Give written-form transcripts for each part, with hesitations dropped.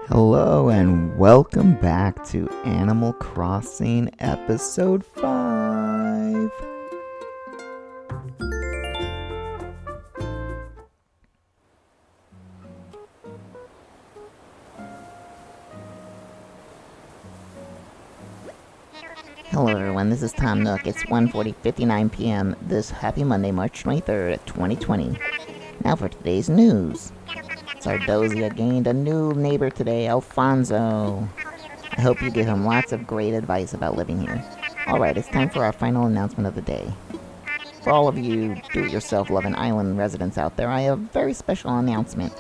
Hello and welcome back to Animal Crossing Episode 5. Hello everyone, this is Tom Nook. It's 1:59 p.m. this happy Monday, March 23rd, 2020. Now for today's news. Sardozia gained a new neighbor today, Alfonso. I hope you give him lots of great advice about living here. Alright, it's time for our final announcement of the day. For all of you do-it-yourself loving island residents out there, I have a very special announcement.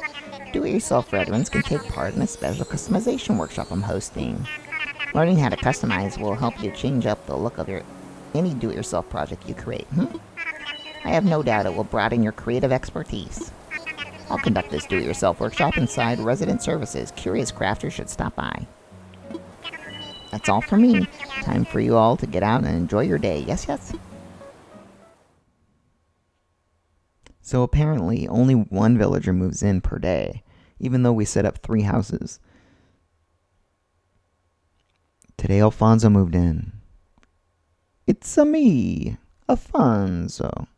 Do-it-yourself veterans can take part in a special customization workshop I'm hosting. Learning how to customize will help you change up the look of any do-it-yourself project you create. I have no doubt it will broaden your creative expertise. I'll conduct this do-it-yourself workshop inside Resident Services. Curious crafters should stop by. That's all for me. Time for you all to get out and enjoy your day. Yes, yes? So apparently, only one villager moves in per day, even though we set up 3 houses. Today, Alfonso moved in. It's me, Alfonso.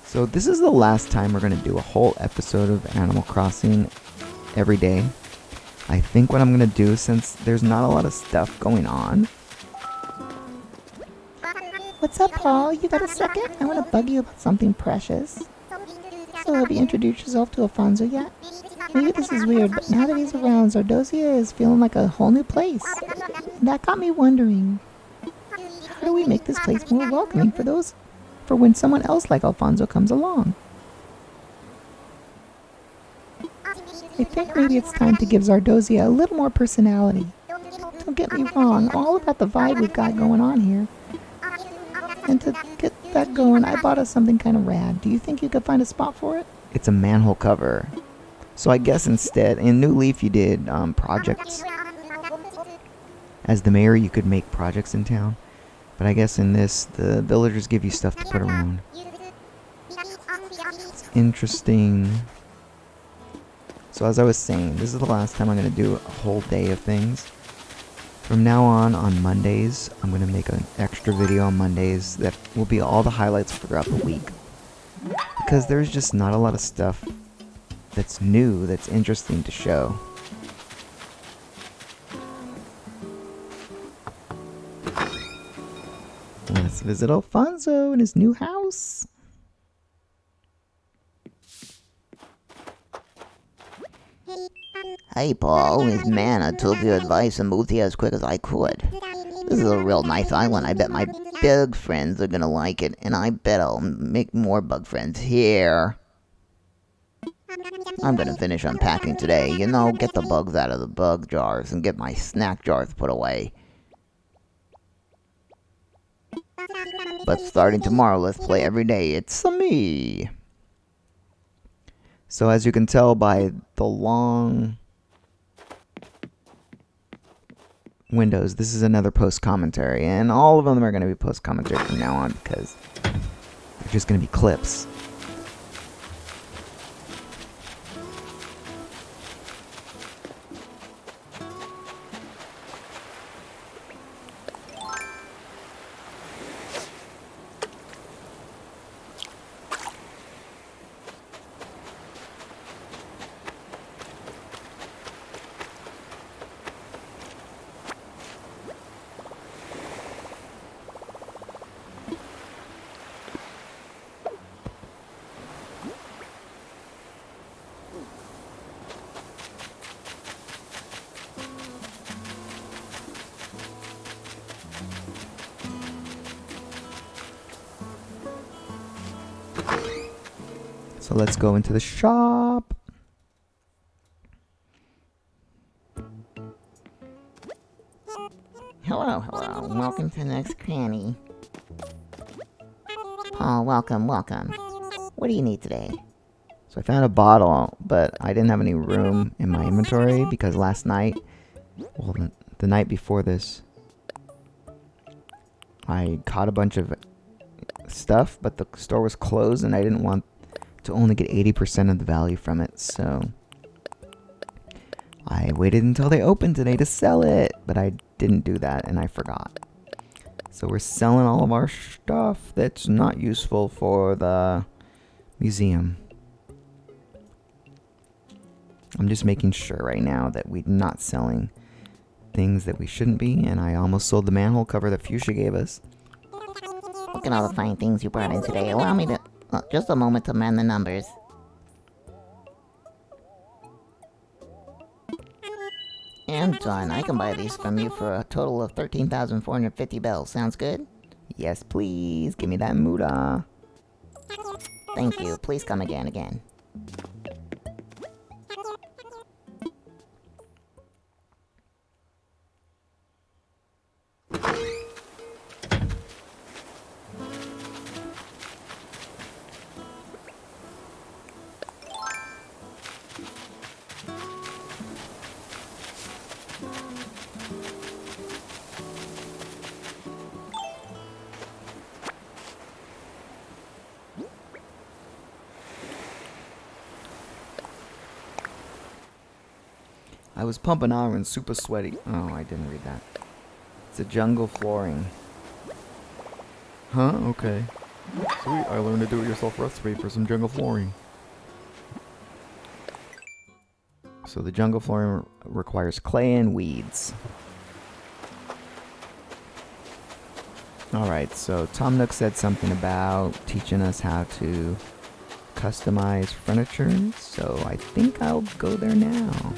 So this is the last time we're going to do a whole episode of Animal Crossing every day. I think what I'm going to do, since there's not a lot of stuff going on. What's up, Paul? You got a second? I want to bug you about something precious. So have you introduced yourself to Alfonso yet? Maybe this is weird, but now that he's around, Sardozia is feeling like a whole new place. And that got me wondering, how do we make this place more welcoming for when someone else like Alfonso comes along? I think maybe it's time to give Sardozia a little more personality. Don't get me wrong, I'm all about the vibe we've got going on here. And to get that going, I bought us something kind of rad. Do you think you could find a spot for it? It's a manhole cover. So I guess instead, in New Leaf you did projects. As the mayor, you could make projects in town. But I guess in this, the villagers give you stuff to put around. It's interesting. So as I was saying, this is the last time I'm going to do a whole day of things. From now on Mondays, I'm going to make an extra video on Mondays that will be all the highlights throughout the week. Because there's just not a lot of stuff that's new, that's interesting to show. Let's visit Alfonso in his new house. Hey, Paul, it's man, I took your advice and moved here as quick as I could. This is a real nice island. I bet my bug friends are gonna like it, and I bet I'll make more bug friends here. I'm gonna finish unpacking today, get the bugs out of the bug jars and get my snack jars put away. But starting tomorrow, let's play every day. It's me. So as you can tell by the long windows, this is another post commentary, and all of them are going to be post commentary from now on because they're just going to be clips. So let's go into the shop. Hello. Welcome to the next cranny. Paul, welcome. What do you need today? So I found a bottle, but I didn't have any room in my inventory because last night, the night before this, I caught a bunch of stuff, but the store was closed and I didn't want to only get 80% of the value from it, so I waited until they opened today to sell it, but I didn't do that and I forgot. So we're selling all of our stuff that's not useful for the museum. I'm just making sure right now that we're not selling things that we shouldn't be, and I almost sold the manhole cover that Fuchsia gave us. Look at all the fine things you brought in today. Allow me to... just a moment to mend the numbers. And done. I can buy these from you for a total of 13,450 bells. Sounds good? Yes, please. Give me that moolah. Thank you. Please come again. I was pumping iron, super sweaty. Oh, I didn't read that. It's a jungle flooring. Huh? Okay. Sweet, I learned a do-it-yourself recipe for some jungle flooring. So the jungle flooring requires clay and weeds. Alright, so Tom Nook said something about teaching us how to customize furniture, so I think I'll go there now.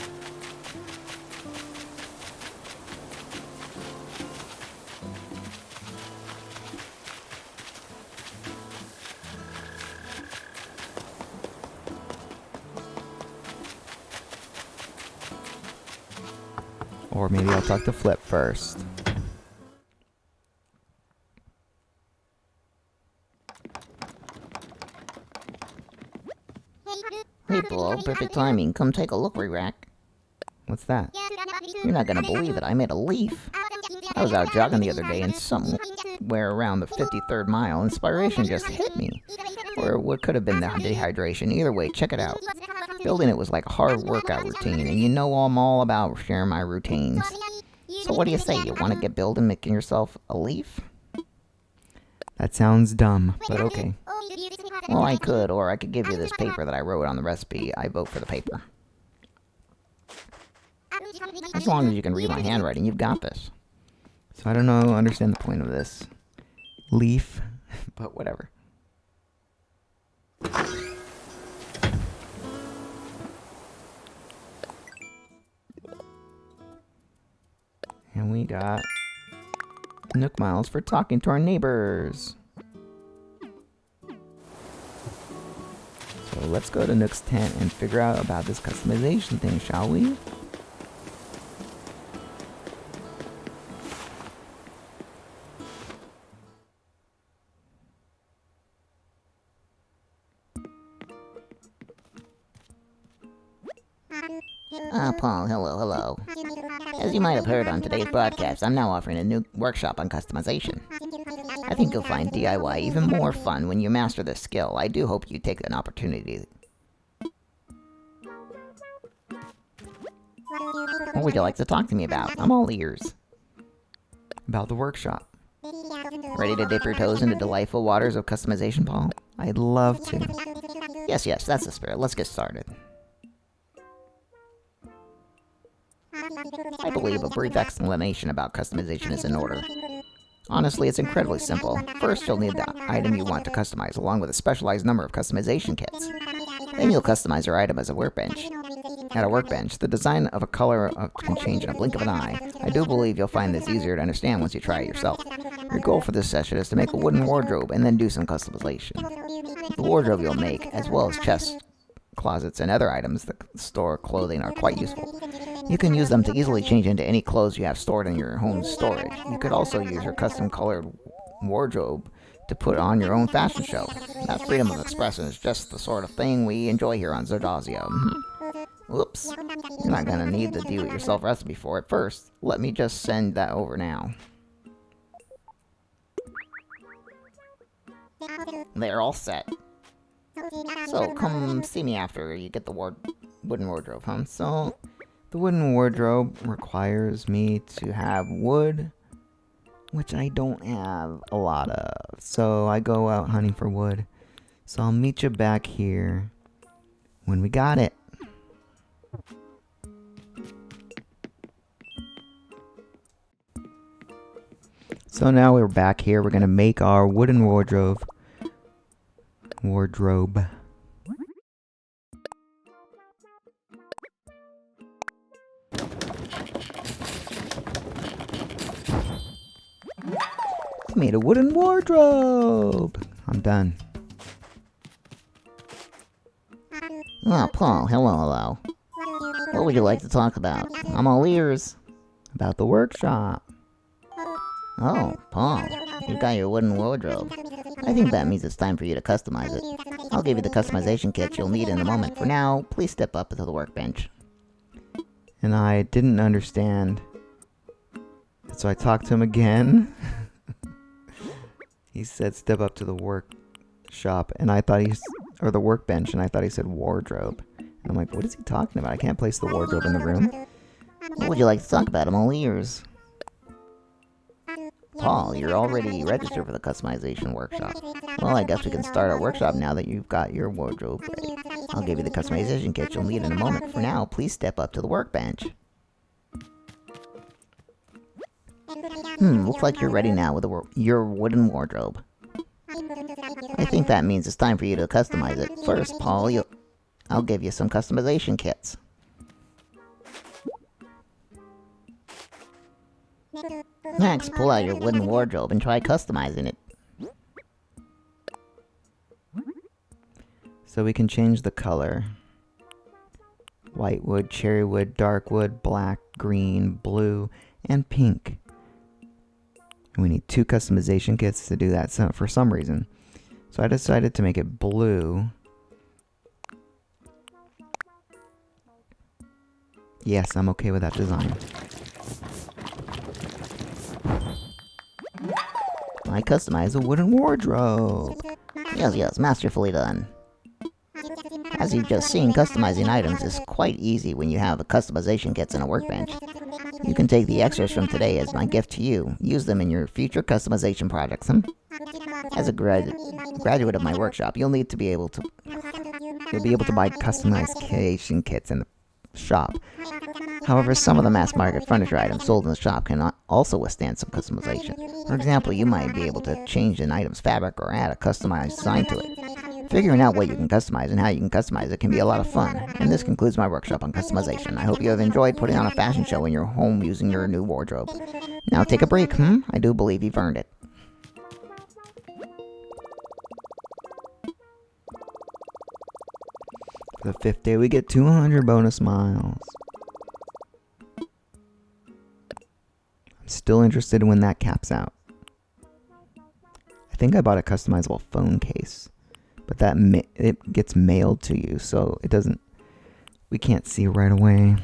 Or maybe I'll talk to Flip first. Hey, Paul. Perfect timing. Come take a look, Rack. What's that? You're not gonna believe it. I made a leaf. I was out jogging the other day, and somewhere around the 53rd mile, inspiration just hit me. Or what could have been the dehydration. Either way, check it out. Building it was like a hard workout routine, and you know I'm all about sharing my routines. So what do you say? You want to get building making yourself a leaf? That sounds dumb, but okay. Well, I could, or I could give you this paper that I wrote on the recipe. I vote for the paper. As long as you can read my handwriting, you've got this. So I don't know, understand the point of this. Leaf, but whatever. And we got Nook miles for talking to our neighbors. So let's go to Nook's tent and figure out about this customization thing, shall we? Paul, hello. As you might have heard on today's broadcast, I'm now offering a new workshop on customization. I think you'll find DIY even more fun when you master this skill. I do hope you take an opportunity. What would you like to talk to me about? I'm all ears. About the workshop. Ready to dip your toes into delightful waters of customization, Paul? I'd love to. Yes, that's the spirit. Let's get started. I believe a brief explanation about customization is in order. Honestly, it's incredibly simple. First, you'll need the item you want to customize, along with a specialized number of customization kits. Then you'll customize your item as a workbench. At a workbench, the design of a color can change in a blink of an eye. I do believe you'll find this easier to understand once you try it yourself. Your goal for this session is to make a wooden wardrobe and then do some customization. The wardrobe you'll make, as well as chests, closets, and other items that store clothing are quite useful. You can use them to easily change into any clothes you have stored in your home storage. You could also use your custom-colored wardrobe to put on your own fashion show. That freedom of expression is just the sort of thing we enjoy here on Zardazio. Oops. You're not gonna need the do-it-yourself recipe for it. First, let me just send that over now. They're all set. So come see me after you get the wooden wardrobe, huh? So The wooden wardrobe requires me to have wood, which I don't have a lot of. So I go out hunting for wood. So I'll meet you back here when we got it. So now we're back here. We're going to make our wooden wardrobe. Made a wooden wardrobe. I'm done. Ah, Paul, hello. What would you like to talk about? I'm all ears. About the workshop. Oh, Paul, you got your wooden wardrobe. I think that means it's time for you to customize it. I'll give you the customization kit you'll need in a moment. For now, please step up to the workbench. And I didn't understand. So I talked to him again. He said step up to the workshop, and I thought or the workbench, and I thought he said wardrobe. And I'm like, what is he talking about? I can't place the wardrobe in the room. What would you like to talk about? I'm all ears. Paul, you're already registered for the customization workshop. Well, I guess we can start our workshop now that you've got your wardrobe ready. I'll give you the customization kit you'll need in a moment. For now, please step up to the workbench. Looks like you're ready now with your wooden wardrobe. I think that means it's time for you to customize it. First, Paul, I'll give you some customization kits. Next, pull out your wooden wardrobe and try customizing it. So we can change the color. White wood, cherry wood, dark wood, black, green, blue, and pink. And we need 2 customization kits to do that for some reason. So I decided to make it blue. Yes, I'm okay with that design. I customize a wooden wardrobe. Yes, masterfully done. As you've just seen, customizing items is quite easy when you have the customization kits and a workbench. You can take the extras from today as my gift to you. Use them in your future customization projects. As a graduate of my workshop, you'll be able to buy customization kits in the shop. However, some of the mass market furniture items sold in the shop can also withstand some customization. For example, you might be able to change an item's fabric or add a customized design to it. Figuring out what you can customize and how you can customize it can be a lot of fun. And this concludes my workshop on customization. I hope you have enjoyed putting on a fashion show in your home using your new wardrobe. Now take a break, I do believe you've earned it. For the 5th day, we get 200 bonus miles. I'm still interested in when that caps out. I think I bought a customizable phone case. But that it gets mailed to you, so we can't see right away.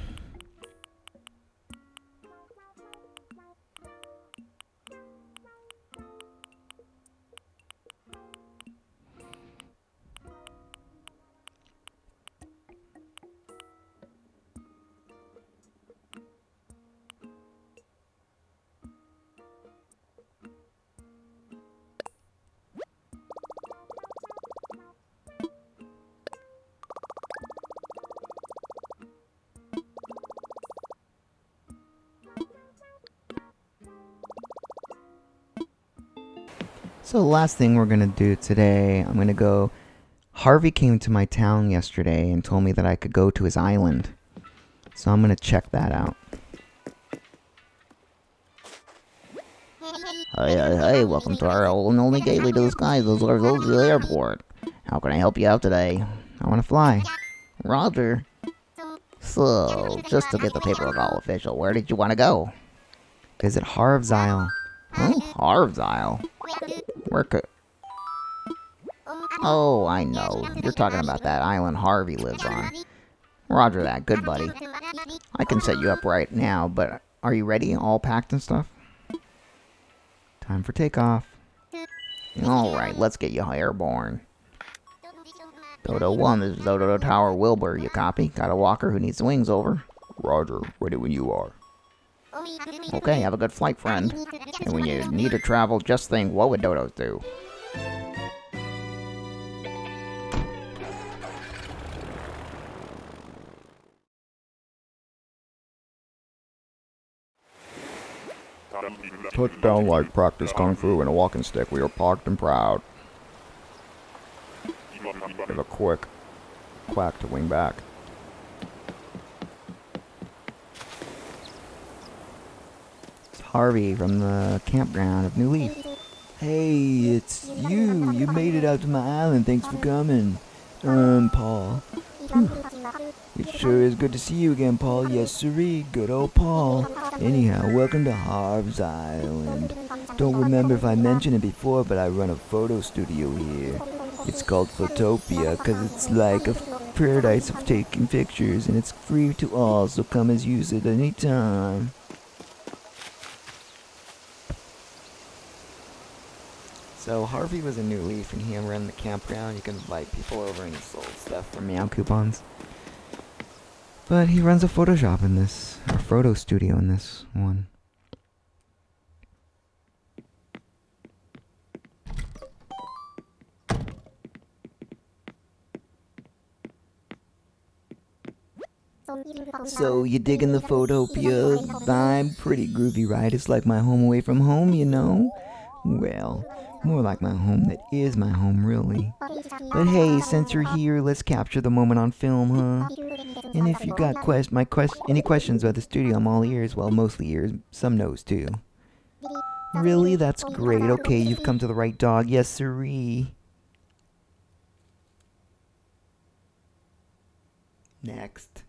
So the last thing we're going to do today, I'm going to go... Harvey came to my town yesterday and told me that I could go to his island. So I'm going to check that out. Hey, welcome to our old and only gateway to the skies, the airport. How can I help you out today? I want to fly. Roger. So, just to get the paperwork all official, where did you want to go? Visit Harv's Isle. Huh? Harv's Isle? Where could... Oh, I know. You're talking about that island Harvey lives on. Roger that. Good, buddy. I can set you up right now, but are you ready? All packed and stuff? Time for takeoff. Alright, let's get you airborne. Dodo 1, this is Dodo Tower Wilbur. You copy? Got a walker who needs the wings over? Roger, ready when you are. Okay, have a good flight, friend. And when you need to travel, just think, what would dodos do? Touchdown like practice kung fu and a walking stick. We are parked and proud. Give a quick quack to wing back. It's Harvey from the campground of New Leaf. Hey, it's you. You made it out to my island. Thanks for coming. Paul. It sure is good to see you again, Paul. Yes, sirree. Good old Paul. Anyhow, welcome to Harv's Island. Don't remember if I mentioned it before, but I run a photo studio here. It's called Photopia because it's like a paradise of taking pictures, and it's free to all, so come and use it anytime. So Harvey was a New Leaf, and he ran the campground. You can invite people over, and he sold stuff for meow coupons. But he runs a Photoshop in this, or photo studio in this one. So, you digging the Photopia vibe? Pretty groovy, right? It's like my home away from home, you know? Well, more like my home that is my home, really. But hey, since you're here, let's capture the moment on film, huh? And if you got any questions about the studio, I'm all ears. Well, mostly ears, some no's too. Really? That's great. Okay, you've come to the right dog. Yes, sirree. Next.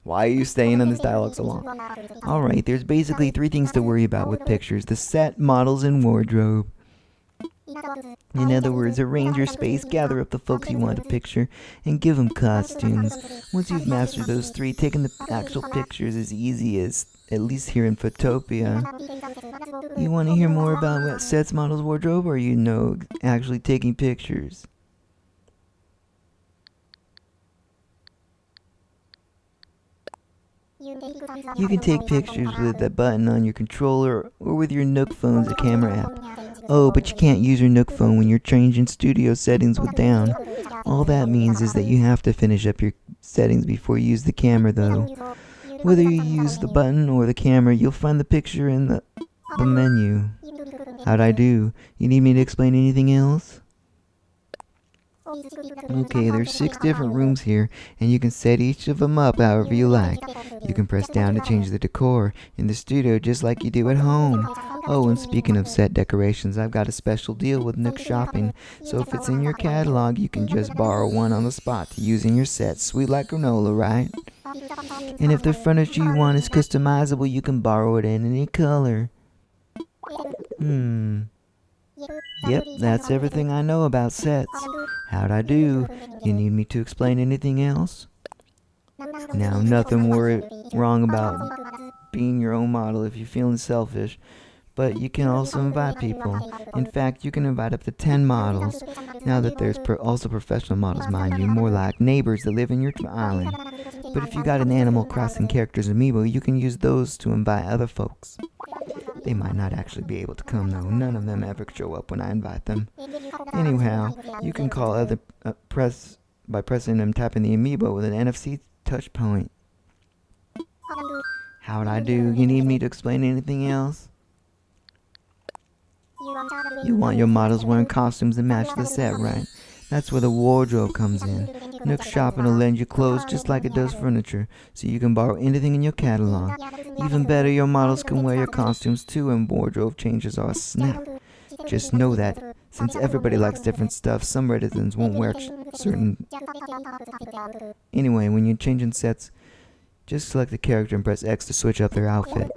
Why are you staying on this dialogue so long? Alright, there's basically 3 things to worry about with pictures: the set, models, and wardrobe. In other words, arrange your space, gather up the folks you want to picture, and give them costumes. Once you've mastered those 3, taking the actual pictures is easy as, at least here in Photopia. You want to hear more about what sets, models, wardrobe, or actually taking pictures? You can take pictures with the button on your controller or with your Nook phone's a camera app. Oh, but you can't use your Nook phone when you're changing studio settings with down. All that means is that you have to finish up your settings before you use the camera, though. Whether you use the button or the camera, you'll find the picture in the menu. How'd I do? You need me to explain anything else? Okay, there's 6 different rooms here, and you can set each of them up however you like. You can press down to change the decor in the studio just like you do at home. Oh, and speaking of set decorations, I've got a special deal with Nook Shopping, so if it's in your catalog, you can just borrow one on the spot to use in your set. Sweet like granola, right? And if the furniture you want is customizable, you can borrow it in any color. Yep, that's everything I know about sets. How'd I do? You need me to explain anything else? Now, nothing wrong about being your own model if you're feeling selfish, but you can also invite people. In fact, you can invite up to 10 models. Now that there's also professional models, mind you, more like neighbors that live in your island. But if you got an Animal Crossing character's amiibo, you can use those to invite other folks. They might not actually be able to come, though. None of them ever show up when I invite them. Anyhow, you can call other by pressing and tapping the amiibo with an NFC touch point. How'd I do? You need me to explain anything else? You want your models wearing costumes that match the set, right? That's where the wardrobe comes in. Nook Shopping will lend you clothes just like it does furniture, so you can borrow anything in your catalog. Even better, your models can wear your costumes too, and wardrobe changes are a snap. Just know that, since everybody likes different stuff, some residents won't wear certain... Anyway, when you're changing sets, just select the character and press X to switch up their outfit.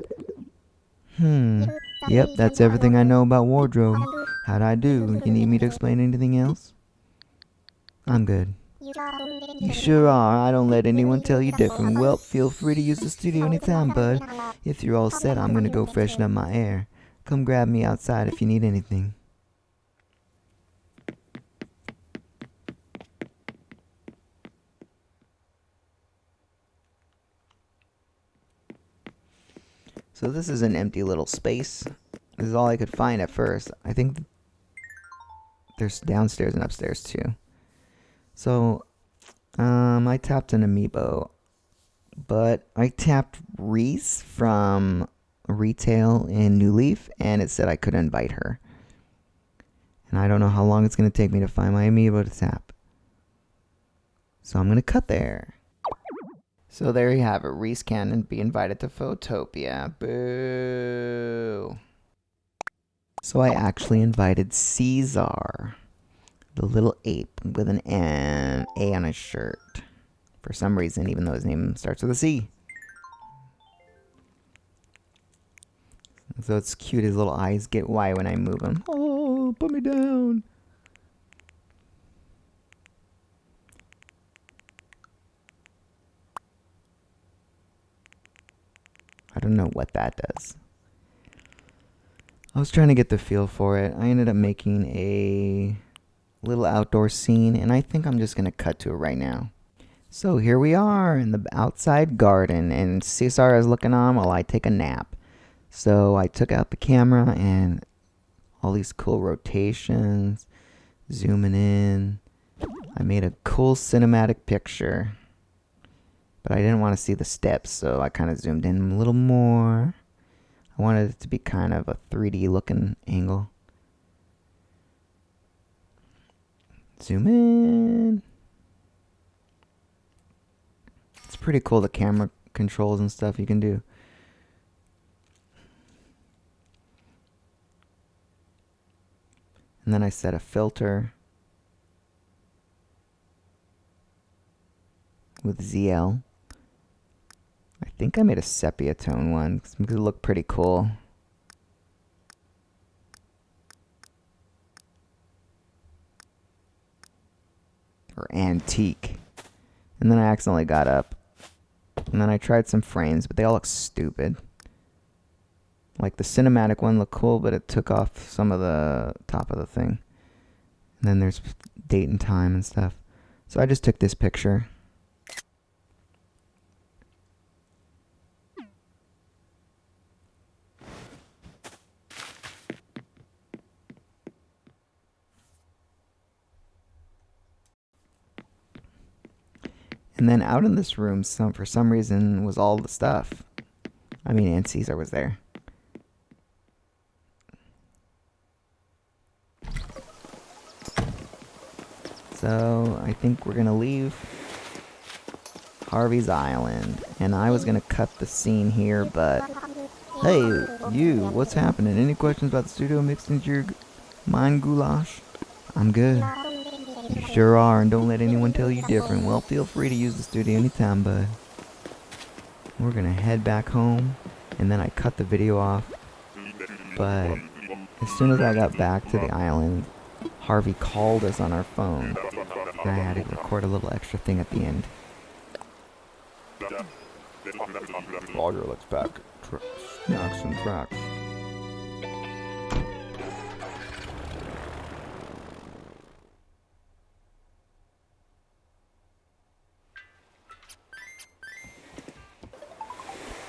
Yep, that's everything I know about wardrobe. How'd I do? You need me to explain anything else? I'm good. You sure are. I don't let anyone tell you different. Well, feel free to use the studio anytime, bud. If you're all set, I'm gonna go freshen up my air. Come grab me outside if you need anything. So this is an empty little space. This is all I could find at first. I think there's downstairs and upstairs too. So, I tapped an amiibo, but I tapped Reese from retail in New Leaf, and it said I could invite her. And I don't know how long it's going to take me to find my amiibo to tap. So I'm going to cut there. So there you have it. Reese can be invited to Photopia. Boo. So I actually invited Caesar, the little ape with an A on his shirt. For some reason, even though his name starts with a C. So it's cute, his little eyes get wide when I move him. Oh, put me down. I don't know what that does. I was trying to get the feel for it. I ended up making a little outdoor scene, and I think I'm just going to cut to it right now. So here we are in the outside garden, and Cesar is looking on while I take a nap. So I took out the camera and all these cool rotations, zooming in. I made a cool cinematic picture, but I didn't want to see the steps, so I kind of zoomed in a little more. I wanted it to be kind of a 3D looking angle. Zoom in. It's pretty cool, the camera controls and stuff you can do. And then I set a filter with ZL. I think I made a sepia tone one because it looked pretty cool. Or antique. And then I accidentally got up. And then I tried some frames, but they all look stupid. Like the cinematic one looked cool, but it took off some of the top of the thing. And then there's date and time and stuff. So I just took this picture. And then out in this room, for some reason, was all the stuff. I mean, and Caesar was there. So I think we're going to leave Harvey's Island. And I was going to cut the scene here, but... Hey, you, what's happening? Any questions about the studio mixed into your mind goulash? I'm good. You sure are, and don't let anyone tell you different. Well, feel free to use the studio anytime, bud. We're gonna head back home, and then I cut the video off. But as soon as I got back to the island, Harvey called us on our phone, and I had to record a little extra thing at the end. Roger, let's pack snacks and tracks.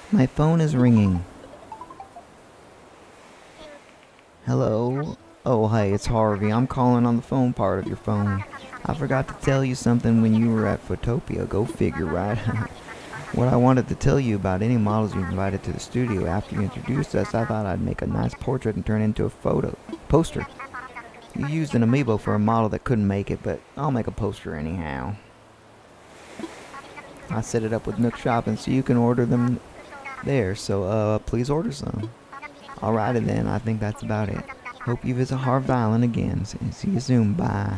My phone is ringing. Hello? Oh, hey, it's Harvey. I'm calling on the phone part of your phone. I forgot to tell you something when you were at Photopia. Go figure, right? What I wanted to tell you about any models you invited to the studio after you introduced us, I thought I'd make a nice portrait and turn it into a poster. You used an amiibo for a model that couldn't make it, but I'll make a poster anyhow. I set it up with Nook Shopping so you can order them there, so please order some. Alrighty then, I think that's about it. Hope you visit Harvey Island again. See you soon, bye.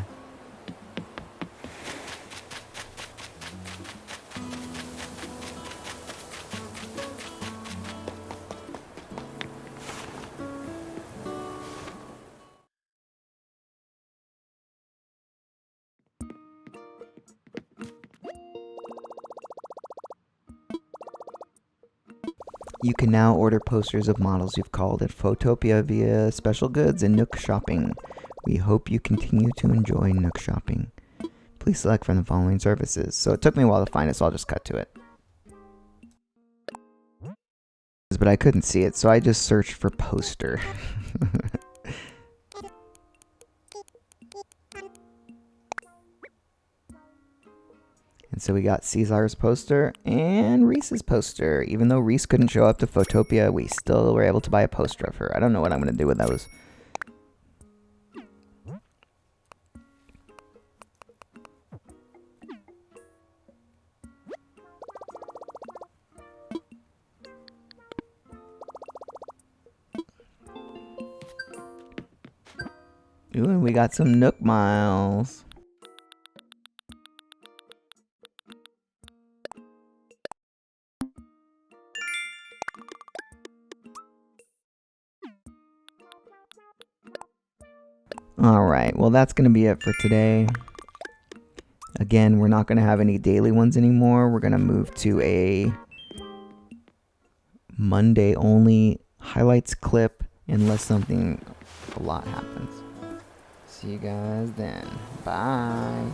You can now order posters of models you've called at Photopia via Special Goods and Nook Shopping. We hope you continue to enjoy Nook Shopping. Please select from the following services. So it took me a while to find it, so I'll just cut to it. but I couldn't see it, so I just searched for poster. And so we got Caesar's poster and Reese's poster. Even though Reese couldn't show up to Photopia, we still were able to buy a poster of her. I don't know what I'm going to do with those. Ooh, and we got some Nook miles. Alright, well that's going to be it for today. Again, we're not going to have any daily ones anymore. We're going to move to a Monday only highlights clip unless something a lot happens. See you guys then. Bye.